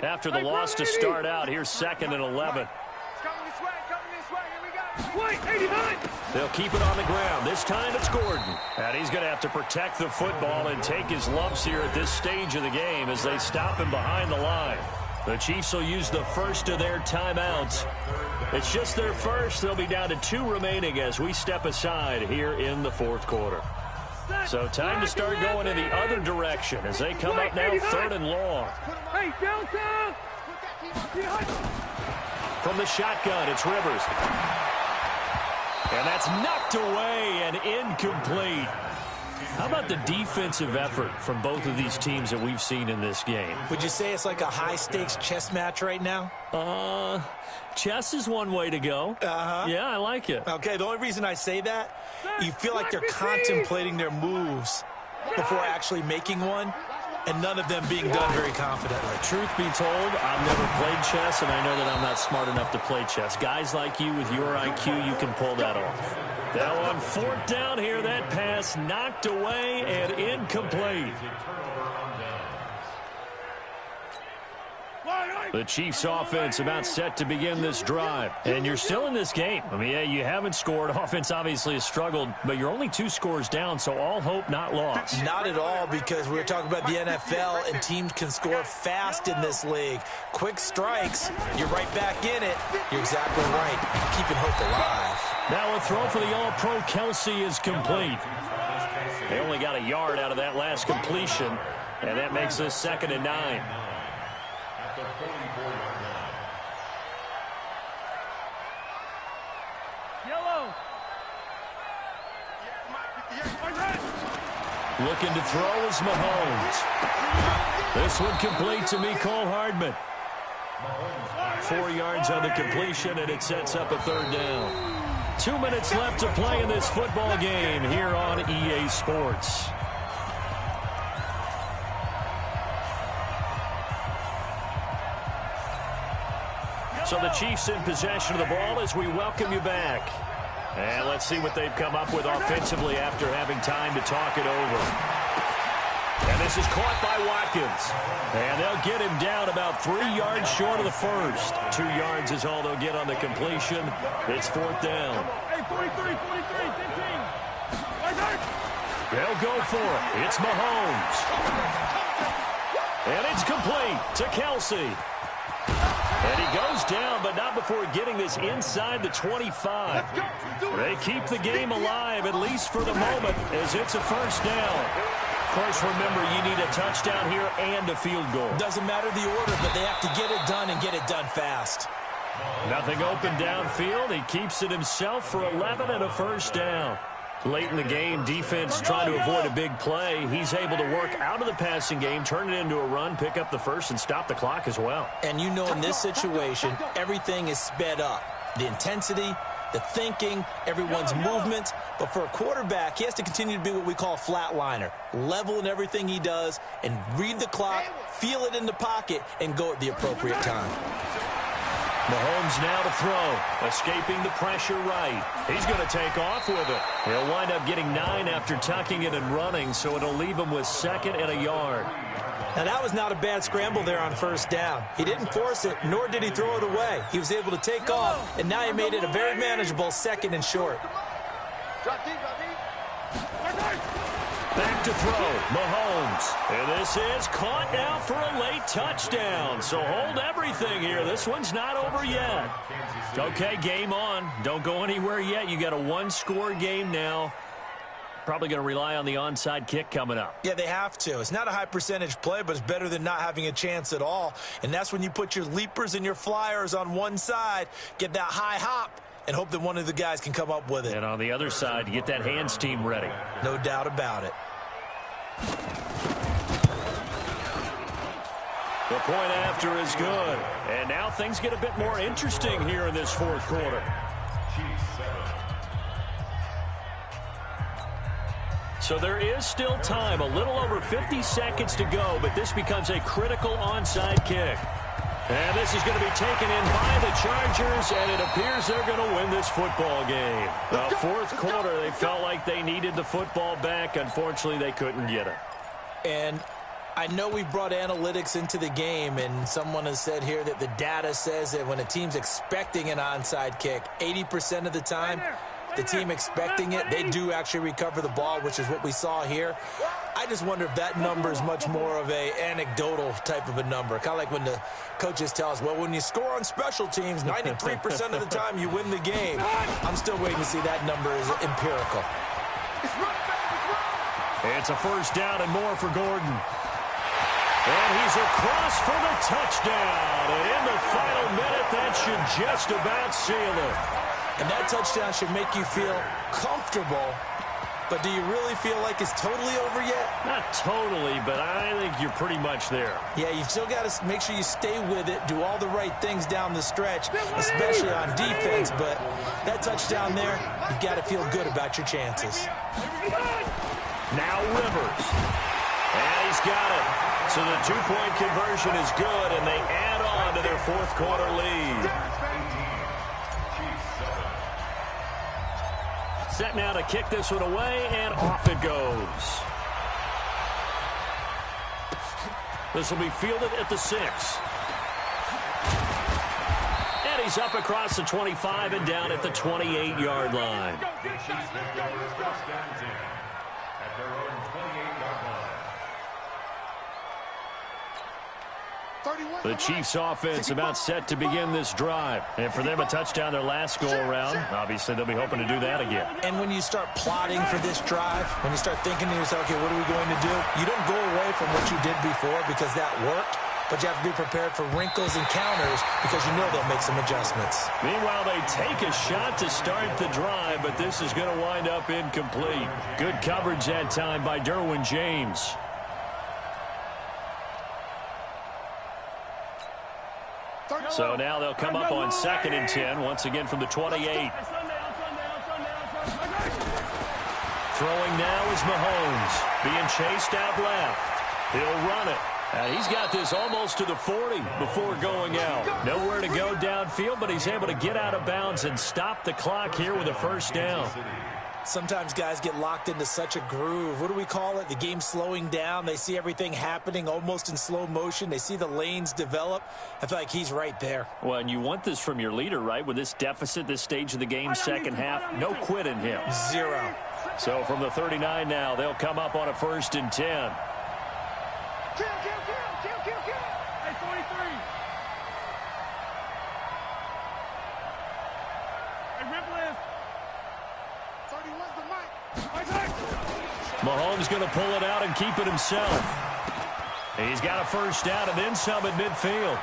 After the loss to start out, here's 2nd and 11. They'll keep it on the ground. This time it's Gordon. And he's going to have to protect the football and take his lumps here at this stage of the game as they stop him behind the line. The Chiefs will use the first of their timeouts. It's just their first. They'll be down to 2 remaining as we step aside here in the 4th quarter. So time to start going in the other direction as they come up now 3rd and long. From the shotgun, it's Rivers. And that's knocked away and incomplete. How about the defensive effort from both of these teams that we've seen in this game? Would you say it's like a high-stakes chess match right now? Chess is one way to go. Yeah, I like it. Okay, the only reason I say that, you feel like they're contemplating their moves before actually making one, and none of them being done very confidently. Truth be told, I've never played chess, and I know that I'm not smart enough to play chess. Guys like you with your IQ, you can pull that off. Now on 4th down here, that pass knocked away and incomplete. The Chiefs offense about set to begin this drive. And you're still in this game. I mean, yeah, you haven't scored. Offense obviously has struggled, but you're only 2 scores down, so all hope not lost. Not at all, because we're talking about the NFL, and teams can score fast in this league. Quick strikes, you're right back in it. You're exactly right. Keeping hope alive. Now a throw for the All-Pro Kelsey is complete. They only got a yard out of that last completion, and that makes this 2nd and 9. Looking to throw is Mahomes. This one complete to Mecole Hardman. 4 yards on the completion, and it sets up a 3rd down. 2 minutes left to play in this football game here on EA Sports. So the Chiefs in possession of the ball as we welcome you back. And let's see what they've come up with offensively after having time to talk it over. And this is caught by Watkins. And they'll get him down about 3 yards short of the first. 2 yards is all they'll get on the completion. It's 4th down. They'll go for it. It's Mahomes. And it's complete to Kelsey. And he goes down, but not before getting this inside the 25. They keep the game alive, at least for the moment, as it's a 1st down. Of course, remember, you need a touchdown here and a field goal. Doesn't matter the order, but they have to get it done and get it done fast. Nothing open downfield. He keeps it himself for 11 and a 1st down. Late in the game, defense trying to avoid a big play. He's able to work out of the passing game, turn it into a run, pick up the first, and stop the clock as well. And you know in this situation, everything is sped up. The intensity, the thinking, everyone's movement. But for a quarterback, he has to continue to be what we call a flatliner. Level in everything he does and read the clock, feel it in the pocket, and go at the appropriate time. Mahomes now to throw, escaping the pressure right. He's going to take off with it. He'll wind up getting 9 after tucking it and running, so it'll leave him with 2nd and a yard. Now, that was not a bad scramble there on 1st down. He didn't force it, nor did he throw it away. He was able to take off, and now he made it a very manageable 2nd and short. Back to throw, Mahomes. And this is caught now for a late touchdown. So hold everything here. This one's not over yet. Okay, game on. Don't go anywhere yet. You got a 1-score game now. Probably going to rely on the onside kick coming up. Yeah, they have to. It's not a high percentage play, but it's better than not having a chance at all. And that's when you put your leapers and your flyers on one side, get that high hop, and hope that one of the guys can come up with it. And on the other side, get that hands team ready. No doubt about it. The point after is good. And now things get a bit more interesting here in this 4th quarter. So there is still time, a little over 50 seconds to go, but this becomes a critical onside kick. And this is going to be taken in by the Chargers, and it appears they're going to win this football game. The 4th quarter, they felt like they needed the football back. Unfortunately, they couldn't get it. And I know we've brought analytics into the game, and someone has said here that the data says that when a team's expecting an onside kick, 80% of the time, the team expecting it, they do actually recover the ball, which is what we saw here. I just wonder if that number is much more of a anecdotal type of a number. Kind of like when the coaches tell us, well, when you score on special teams, 93% of the time you win the game. I'm still waiting to see that number is empirical. It's a first down and more for Gordon. And he's across for the touchdown. And in the final minute, that should just about seal it. And that touchdown should make you feel comfortable. But do you really feel like it's totally over yet? Not totally, but I think you're pretty much there. Yeah, you've still got to make sure you stay with it, do all the right things down the stretch, especially on defense. But that touchdown there, you've got to feel good about your chances. Now Rivers. And he's got it. So the two-point conversion is good, and they add on to their fourth quarter lead. Set now to kick this one away, and off it goes. This will be fielded at the 6. And he's up across the 25 and down at the 28-yard line. The Chiefs offense about set to begin this drive. And for them, a touchdown their last go-around. Obviously, they'll be hoping to do that again. And when you start plotting for this drive, when you start thinking to yourself, okay, what are we going to do? You don't go away from what you did before because that worked. But you have to be prepared for wrinkles and counters because you know they'll make some adjustments. Meanwhile, they take a shot to start the drive, but this is going to wind up incomplete. Good coverage that time by Derwin James. So now they'll come up on 2nd and 10, once again from the 28. Throwing now is Mahomes, being chased out left. He'll run it. He's got this almost to the 40 before going out. Nowhere to go downfield, but he's able to get out of bounds and stop the clock here with a first down. Sometimes guys get locked into such a groove. What do we call it? The game slowing down. They see everything happening almost in slow motion. They see the lanes develop. I feel like he's right there. Well, and you want this from your leader, right? With this deficit, this stage of the game, second half, no quit in him. Zero. So from the 39 now, they'll come up on a 1st and 10. Kill. Hey, 43. Hey, Ripley. 31's the mic. Mahomes going to pull it out and keep it himself. He's got a first down and then some at midfield.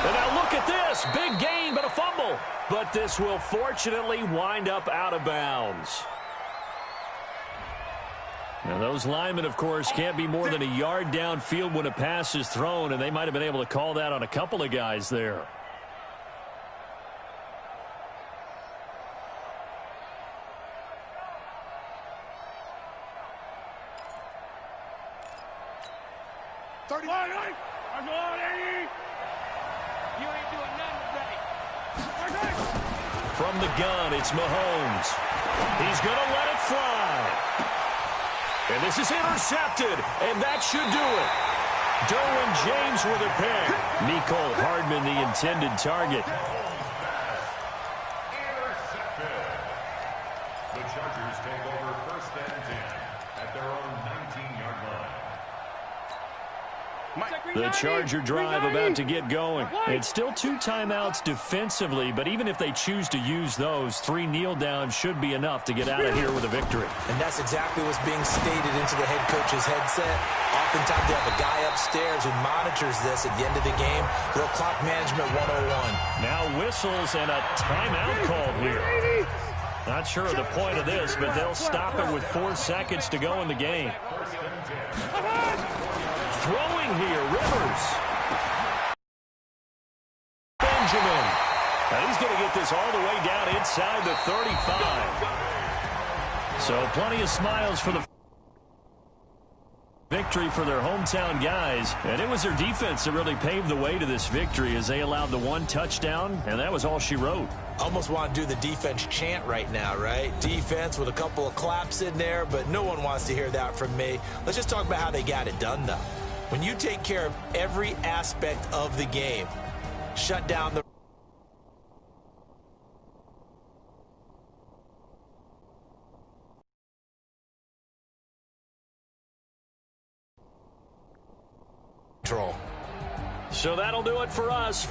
And now look at this. Big gain, but a fumble. But this will fortunately wind up out of bounds. Now, those linemen, of course, can't be more than a yard downfield when a pass is thrown, and they might have been able to call that on a couple of guys there. From the gun, it's Mahomes. He's going to let it fly. And this is intercepted, and that should do it. Derwin James with a pick. Mecole Hardman, the intended target. Intercepted. The Chargers take over 1st and 10 at their own 19-yard line. The Charger drive about to get going. It's still 2 timeouts defensively, but even if they choose to use those, 3 kneel downs should be enough to get out of here with a victory. And that's exactly what's being stated into the head coach's headset. Oftentimes they have a guy upstairs who monitors this at the end of the game. Little clock management 101. Now whistles and a timeout called here. Not sure of the point of this, but they'll stop it with 4 seconds to go in the game. Throwing here, Rivers. Benjamin. Now he's going to get this all the way down inside the 35. So plenty of smiles for the Victory for their hometown guys, and it was their defense that really paved the way to this victory as they allowed the one touchdown, and that was all she wrote. Almost want to do the defense chant right now, right? Defense with a couple of claps in there, but no one wants to hear that from me. Let's just talk about how they got it done, though. When you take care of every aspect of the game, shut down the control. So that'll do it for us.